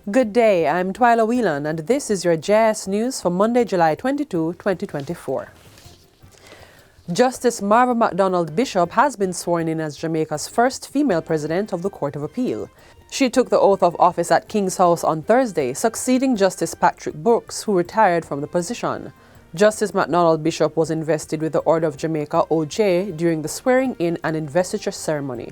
Good day, I'm Twyla Whelan and this is your JIS News for Monday, July 22, 2024. Justice Marva MacDonald Bishop has been sworn in as Jamaica's first female president of the Court of Appeal. She took the oath of office at King's House on Thursday, succeeding Justice Patrick Brooks, who retired from the position. Justice MacDonald Bishop was invested with the Order of Jamaica (OJ) during the swearing-in and investiture ceremony.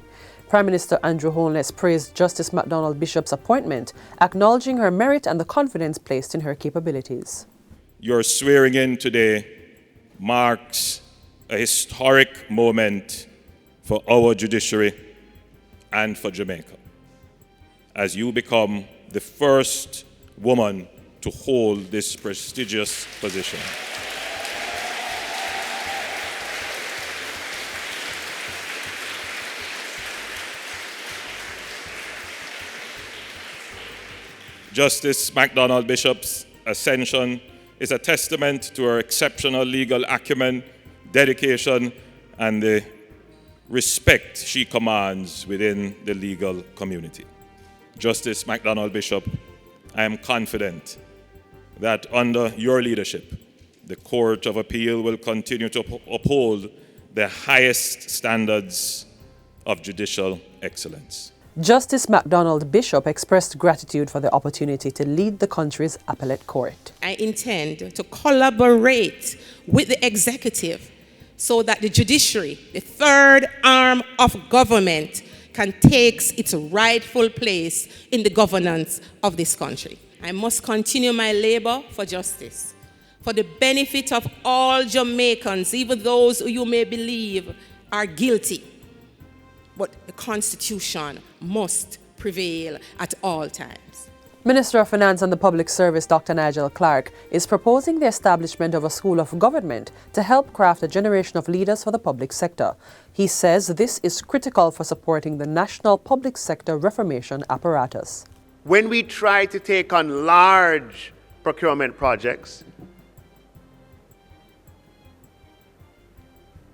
Prime Minister Andrew Holness praised Justice MacDonald Bishop's appointment, acknowledging her merit and the confidence placed in her capabilities. Your swearing in today marks a historic moment for our judiciary and for Jamaica, as you become the first woman to hold this prestigious position. Justice MacDonald Bishop's ascension is a testament to her exceptional legal acumen, dedication, and the respect she commands within the legal community. Justice MacDonald Bishop, I am confident that under your leadership, the Court of Appeal will continue to uphold the highest standards of judicial excellence. Justice MacDonald Bishop expressed gratitude for the opportunity to lead the country's appellate court. I intend to collaborate with the executive so that the judiciary, the third arm of government, can take its rightful place in the governance of this country. I must continue my labor for justice, for the benefit of all Jamaicans, even those who you may believe are guilty. But the Constitution must prevail at all times. Minister of Finance and the Public Service Dr. Nigel Clark is proposing the establishment of a school of government to help craft a generation of leaders for the public sector. He says this is critical for supporting the national public sector reformation apparatus. When we try to take on large procurement projects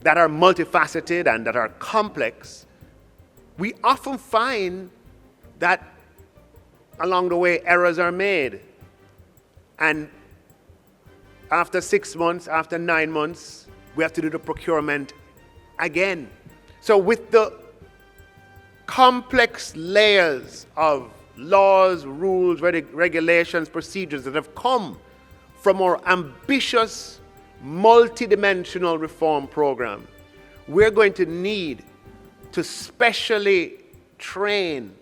that are multifaceted and that are complex, we often find that along the way errors are made. And after 6 months, after 9 months, we have to do the procurement again. So with the complex layers of laws, rules, regulations, procedures that have come from our ambitious, multidimensional reform program, we're going to need to specially train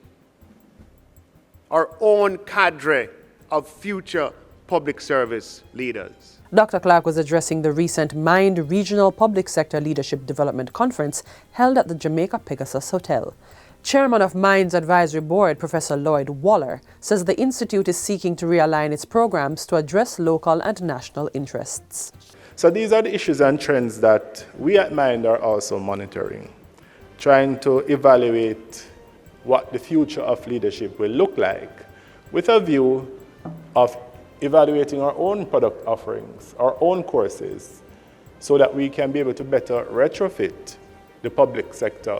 our own cadre of future public service leaders. Dr. Clark was addressing the recent Mind Regional Public Sector Leadership Development Conference held at the Jamaica Pegasus Hotel. Chairman of Mind's Advisory Board, Professor Lloyd Waller, says the institute is seeking to realign its programs to address local and national interests. So these are the issues and trends that we at Mind are also monitoring, trying to evaluate what the future of leadership will look like with a view of evaluating our own product offerings, our own courses, so that we can be able to better retrofit the public sector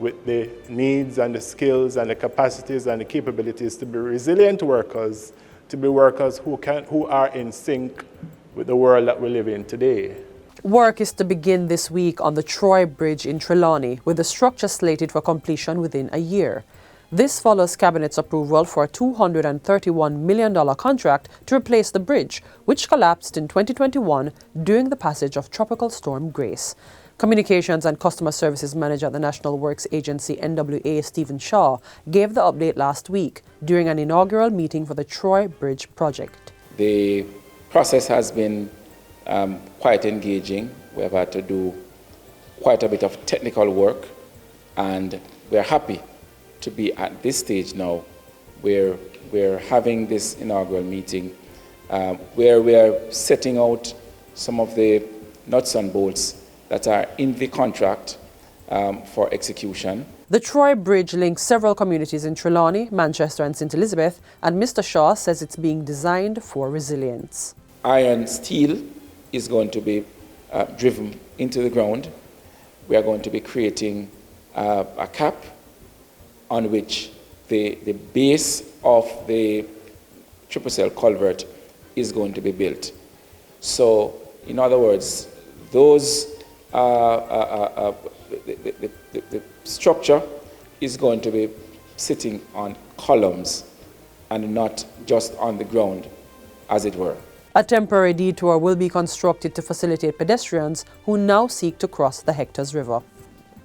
with the needs and the skills and the capacities and the capabilities to be resilient workers, to be workers who are in sync with the world that we live in today. Work is to begin this week on the Troy Bridge in Trelawney, with the structure slated for completion within a year. This follows Cabinet's approval for a $231 million contract to replace the bridge, which collapsed in 2021 during the passage of Tropical Storm Grace. Communications and Customer Services Manager at the National Works Agency NWA, Stephen Shaw, gave the update last week during an inaugural meeting for the Troy Bridge project. The process has been quite engaging. We have had to do quite a bit of technical work, and we're happy to be at this stage now where we're having this inaugural meeting where we're setting out some of the nuts and bolts that are in the contract for execution. The Troy Bridge links several communities in Trelawney, Manchester and St. Elizabeth, and Mr. Shaw says it's being designed for resilience. Iron steel is going to be driven into the ground. We are going to be creating a cap on which the base of the triple cell culvert is going to be built. So, in other words, those the structure is going to be sitting on columns and not just on the ground, as it were. A temporary detour will be constructed to facilitate pedestrians who now seek to cross the Hectors River.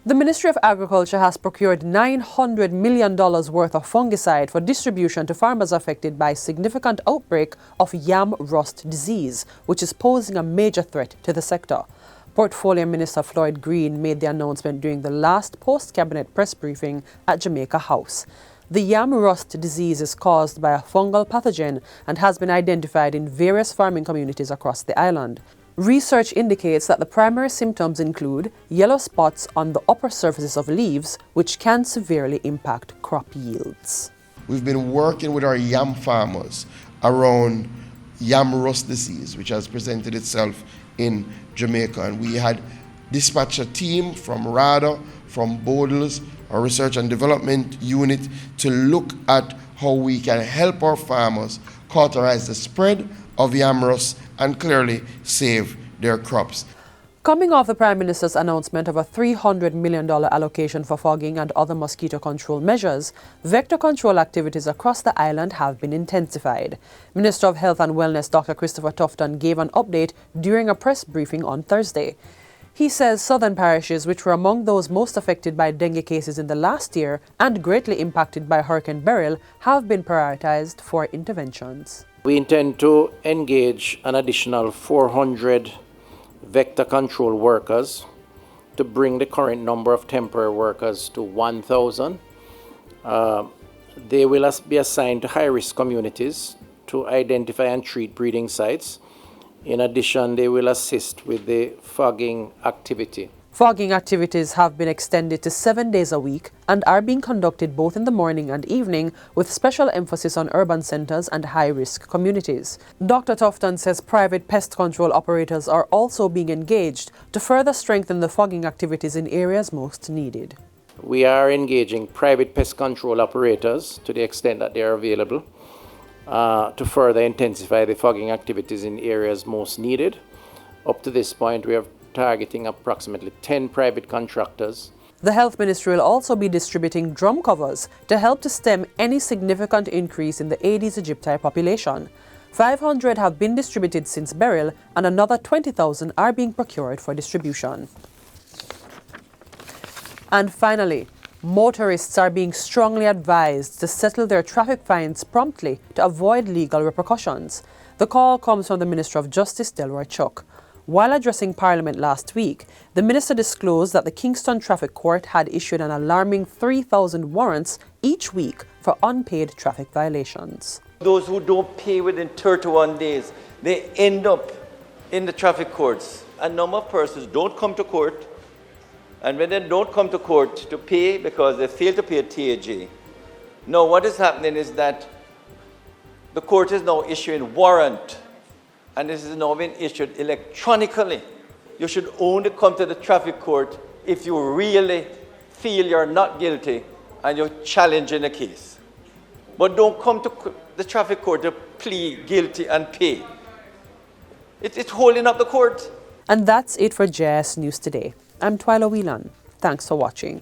The Ministry of Agriculture has procured $900 million worth of fungicide for distribution to farmers affected by a significant outbreak of yam rust disease, which is posing a major threat to the sector. Portfolio Minister Floyd Green made the announcement during the last post-cabinet press briefing at Jamaica House. The yam rust disease is caused by a fungal pathogen and has been identified in various farming communities across the island. Research indicates that the primary symptoms include yellow spots on the upper surfaces of leaves, which can severely impact crop yields. We've been working with our yam farmers around yam rust disease, which has presented itself in Jamaica. And we had dispatched a team from RADA, from Bodles, our research and development unit, to look at how we can help our farmers cauterize the spread of yam rust and clearly save their crops. Coming off the Prime Minister's announcement of a $300 million allocation for fogging and other mosquito control measures, vector control activities across the island have been intensified. Minister of Health and Wellness Dr. Christopher Tufton gave an update during a press briefing on Thursday. He says southern parishes, which were among those most affected by dengue cases in the last year and greatly impacted by Hurricane Beryl, have been prioritized for interventions. We intend to engage an additional 400 vector control workers to bring the current number of temporary workers to 1,000. They will be assigned to high-risk communities to identify and treat breeding sites. In addition, they will assist with the fogging activity. Fogging activities have been extended to 7 days a week and are being conducted both in the morning and evening, with special emphasis on urban centers and high-risk communities. Dr. Tufton says private pest control operators are also being engaged to further strengthen the fogging activities in areas most needed. We are engaging private pest control operators to the extent that they are available to further intensify the fogging activities in areas most needed. Up to this point, we are targeting approximately 10 private contractors. The Health Ministry will also be distributing drum covers to help to stem any significant increase in the Aedes aegypti population. 500 have been distributed since Beryl, and another 20,000 are being procured for distribution. And finally, motorists are being strongly advised to settle their traffic fines promptly to avoid legal repercussions. The call comes from the Minister of Justice, Delroy Chuck. While addressing Parliament last week, the Minister disclosed that the Kingston Traffic Court had issued an alarming 3,000 warrants each week for unpaid traffic violations. Those who don't pay within 31 days, they end up in the traffic courts. A number of persons don't come to court, and when they don't come to court to pay because they fail to pay a TAJ, now what is happening is that the court is now issuing warrant, and this is now being issued electronically. You should only come to the traffic court if you really feel you're not guilty and you're challenging a case. But don't come to the traffic court to plead guilty and pay. It's holding up the court. And that's it for JIS News Today. I'm Twyla Whelan. Thanks for watching.